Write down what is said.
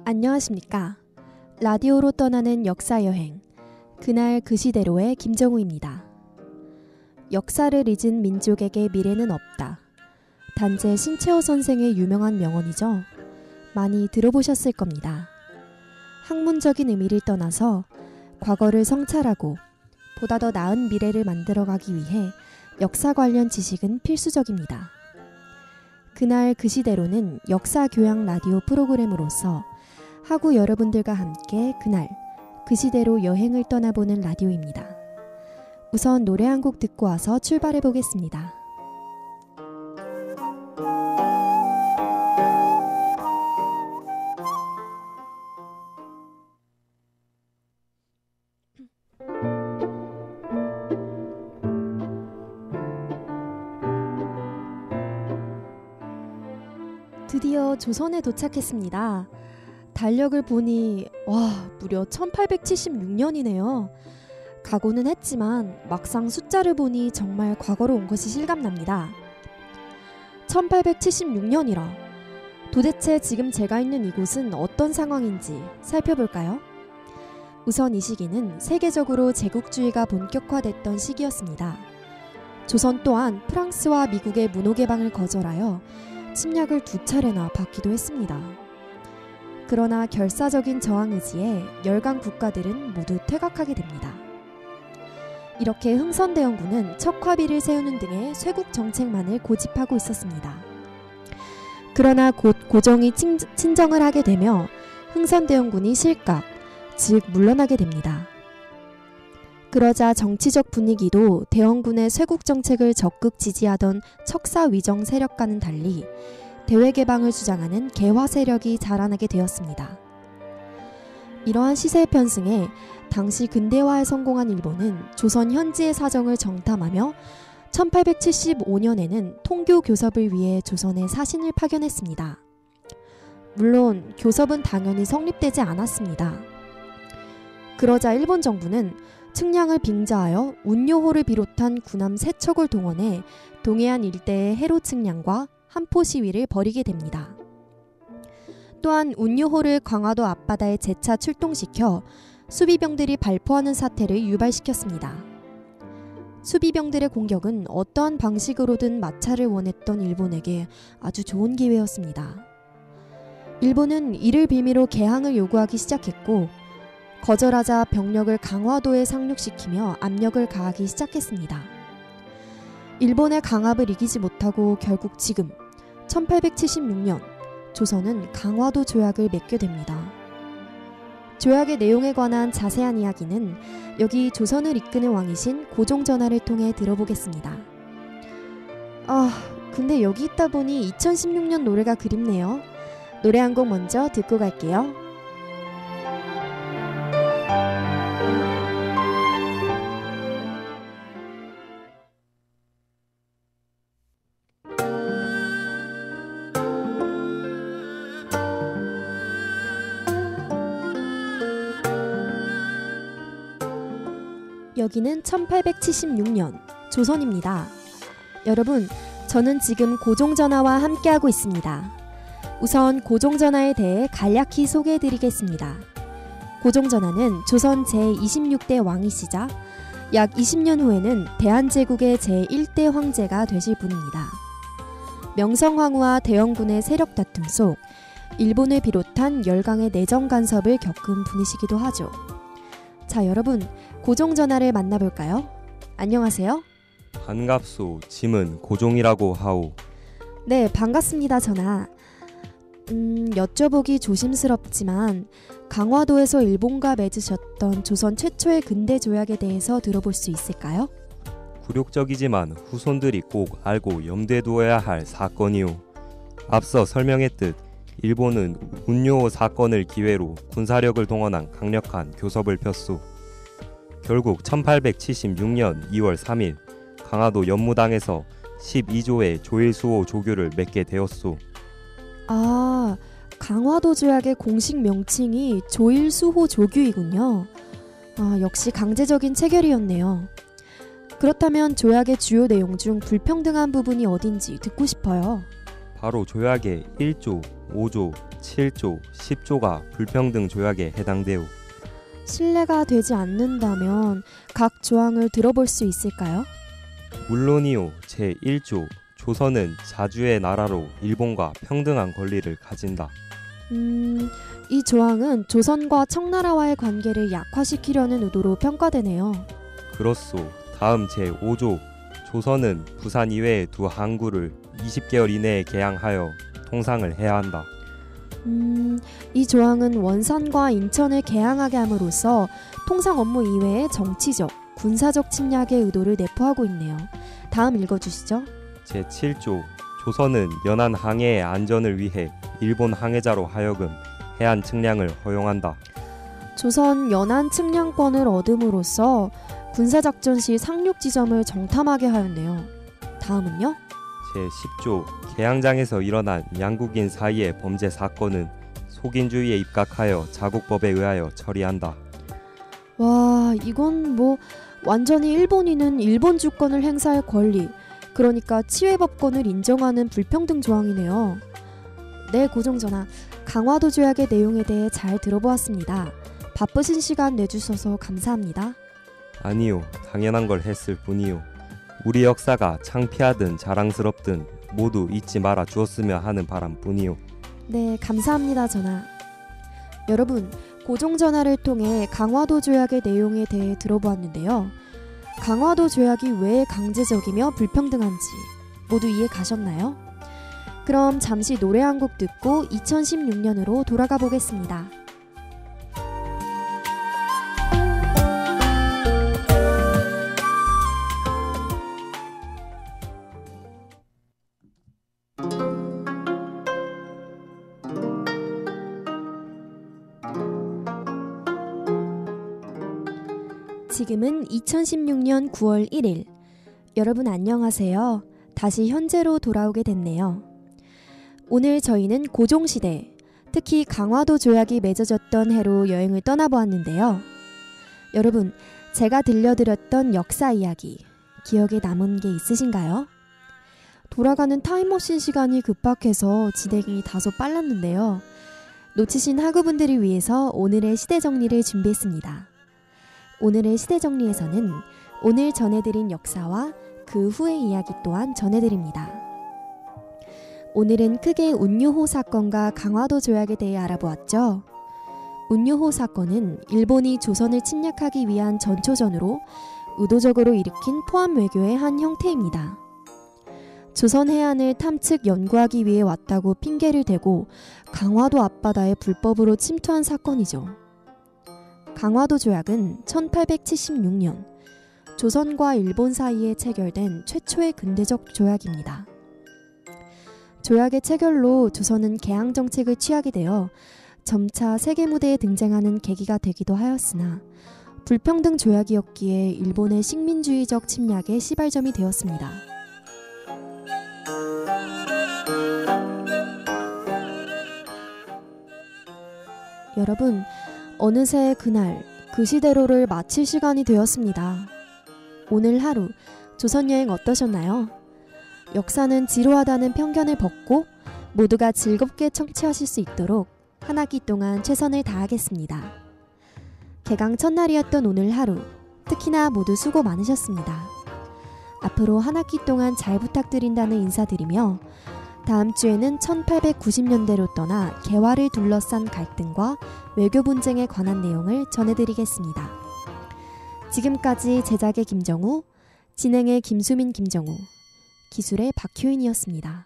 안녕하십니까. 라디오로 떠나는 역사여행, 그날 그 시대로의 김정우입니다. 역사를 잊은 민족에게 미래는 없다. 단재 신채호 선생의 유명한 명언이죠. 많이 들어보셨을 겁니다. 학문적인 의미를 떠나서 과거를 성찰하고 보다 더 나은 미래를 만들어가기 위해 역사 관련 지식은 필수적입니다. 그날 그 시대로는 역사 교양 라디오 프로그램으로서 하구 여러분들과 함께 그날 그 시대로 여행을 떠나보는 라디오입니다. 우선 노래 한 곡 듣고 와서 출발해 보겠습니다. 드디어 조선에 도착했습니다. 달력을 보니 무려 1876년이네요. 각오는 했지만 막상 숫자를 보니 정말 과거로 온 것이 실감납니다. 1876년이라 도대체 지금 제가 있는 이곳은 어떤 상황인지 살펴볼까요? 우선 이 시기는 세계적으로 제국주의가 본격화됐던 시기였습니다. 조선 또한 프랑스와 미국의 문호개방을 거절하여 침략을 2차례나 받기도 했습니다. 그러나 결사적인 저항 의지에 열강 국가들은 모두 퇴각하게 됩니다. 이렇게 흥선대원군은 척화비를 세우는 등의 쇄국 정책만을 고집하고 있었습니다. 그러나 곧 고종이 친정을 하게 되며 흥선대원군이 실각, 즉 물러나게 됩니다. 그러자 정치적 분위기도 대원군의 쇄국 정책을 적극 지지하던 척사위정 세력과는 달리 대외개방을 주장하는 개화 세력이 자라나게 되었습니다. 이러한 시세 편승에 당시 근대화에 성공한 일본은 조선 현지의 사정을 정탐하며 1875년에는 통교 교섭을 위해 조선에 사신을 파견했습니다. 물론 교섭은 당연히 성립되지 않았습니다. 그러자 일본 정부는 측량을 빙자하여 운요호를 비롯한 군함 3척을 동원해 동해안 일대의 해로 측량과 한포 시위를 벌이게 됩니다. 또한 운요호를 강화도 앞바다에 재차 출동시켜 수비병들이 발포하는 사태를 유발시켰습니다. 수비병들의 공격은 어떠한 방식으로든 마찰을 원했던 일본에게 아주 좋은 기회였습니다. 일본은 이를 빌미로 개항을 요구하기 시작했고 거절하자 병력을 강화도에 상륙시키며 압력을 가하기 시작했습니다. 일본의 강압을 이기지 못하고 결국 지금 1876년 조선은 강화도 조약을 맺게 됩니다. 조약의 내용에 관한 자세한 이야기는 여기 조선을 이끄는 왕이신 고종전하를 통해 들어보겠습니다. 근데 여기 있다 보니 2016년 노래가 그립네요. 노래 한 곡 먼저 듣고 갈게요. 여기는 1876년 조선입니다. 여러분, 저는 지금 고종전하와 함께하고 있습니다. 우선 고종전하에 대해 간략히 소개해드리겠습니다. 고종전하는 조선 제26대 왕이시자 약 20년 후에는 대한제국의 제1대 황제가 되실 분입니다. 명성황후와 대원군의 세력 다툼 속 일본을 비롯한 열강의 내정 간섭을 겪은 분이시기도 하죠. 자, 여러분, 고종전하를 만나볼까요? 안녕하세요. 반갑소. 짐은 고종이라고 하오. 네, 반갑습니다, 전하. 여쭤보기 조심스럽지만 강화도에서 일본과 맺으셨던 조선 최초의 근대 조약에 대해서 들어볼 수 있을까요? 굴욕적이지만 후손들이 꼭 알고 염두에 두어야 할 사건이오. 앞서 설명했듯 일본은 운요호 사건을 기회로 군사력을 동원한 강력한 교섭을 폈소. 결국 1876년 2월 3일 강화도 연무당에서 12조의 조일수호 조교를 맺게 되었소. 강화도 조약의 공식 명칭이 조일수호 조규이군요. 역시 강제적인 체결이었네요. 그렇다면 조약의 주요 내용 중 불평등한 부분이 어딘지 듣고 싶어요. 바로 조약의 1조, 5조, 7조, 10조가 불평등 조약에 해당돼요. 신뢰가 되지 않는다면 각 조항을 들어볼 수 있을까요? 물론이요. 제1조, 조선은 자주의 나라로 일본과 평등한 권리를 가진다. 이 조항은 조선과 청나라와의 관계를 약화시키려는 의도로 평가되네요. 그렇소. 다음 제5조, 조선은 부산 이외의 두 항구를 20개월 이내에 개항하여 통상을 해야 한다. 이 조항은 원산과 인천을 개항하게 함으로써 통상 업무 이외의 정치적, 군사적 침략의 의도를 내포하고 있네요. 다음 읽어주시죠. 제7조, 조선은 연안 항해의 안전을 위해 일본 항해자로 하여금 해안 측량을 허용한다. 조선 연안 측량권을 얻음으로써 군사작전 시 상륙 지점을 정탐하게 하였네요. 다음은요? 제10조, 개항장에서 일어난 양국인 사이의 범죄 사건은 속인주의에 입각하여 자국법에 의하여 처리한다. 와, 이건 완전히 일본인은 일본 주권을 행사할 권리, 그러니까 치외법권을 인정하는 불평등 조항이네요. 네, 고종전하, 강화도 조약의 내용에 대해 잘 들어보았습니다. 바쁘신 시간 내주셔서 감사합니다. 아니요, 당연한 걸 했을 뿐이요. 우리 역사가 창피하든 자랑스럽든 모두 잊지 말아 주었으면 하는 바람뿐이요. 네, 감사합니다, 전하. 여러분, 고종전하를 통해 강화도 조약의 내용에 대해 들어보았는데요. 강화도 조약이 왜 강제적이며 불평등한지 모두 이해 가셨나요? 그럼 잠시 노래 한 곡 듣고 2016년으로 돌아가 보겠습니다. 지금은 2016년 9월 1일. 여러분 안녕하세요. 다시 현재로 돌아오게 됐네요. 오늘 저희는 고종시대, 특히 강화도 조약이 맺어졌던 해로 여행을 떠나보았는데요. 여러분, 제가 들려드렸던 역사 이야기, 기억에 남은 게 있으신가요? 돌아가는 타임머신 시간이 급박해서 진행이 다소 빨랐는데요. 놓치신 학우분들을 위해서 오늘의 시대 정리를 준비했습니다. 오늘의 시대 정리에서는 오늘 전해드린 역사와 그 후의 이야기 또한 전해드립니다. 오늘은 크게 운유호 사건과 강화도 조약에 대해 알아보았죠. 운유호 사건은 일본이 조선을 침략하기 위한 전초전으로 의도적으로 일으킨 포함 외교의 한 형태입니다. 조선 해안을 탐측 연구하기 위해 왔다고 핑계를 대고 강화도 앞바다에 불법으로 침투한 사건이죠. 강화도 조약은 1876년 조선과 일본 사이에 체결된 최초의 근대적 조약입니다. 조약의 체결로 조선은 개항 정책을 취하게 되어 점차 세계 무대에 등장하는 계기가 되기도 하였으나 불평등 조약이었기에 일본의 식민주의적 침략의 시발점이 되었습니다. 여러분, 어느새 그날 그 시대로를 마칠 시간이 되었습니다. 오늘 하루 조선 여행 어떠셨나요? 역사는 지루하다는 편견을 벗고 모두가 즐겁게 청취하실 수 있도록 한 학기 동안 최선을 다하겠습니다. 개강 첫날이었던 오늘 하루, 특히나 모두 수고 많으셨습니다. 앞으로 한 학기 동안 잘 부탁드린다는 인사드리며 다음 주에는 1890년대로 떠나 개화를 둘러싼 갈등과 외교 분쟁에 관한 내용을 전해드리겠습니다. 지금까지 제작의 김정우, 진행의 김수민, 김정우, 기술의 박효인이었습니다.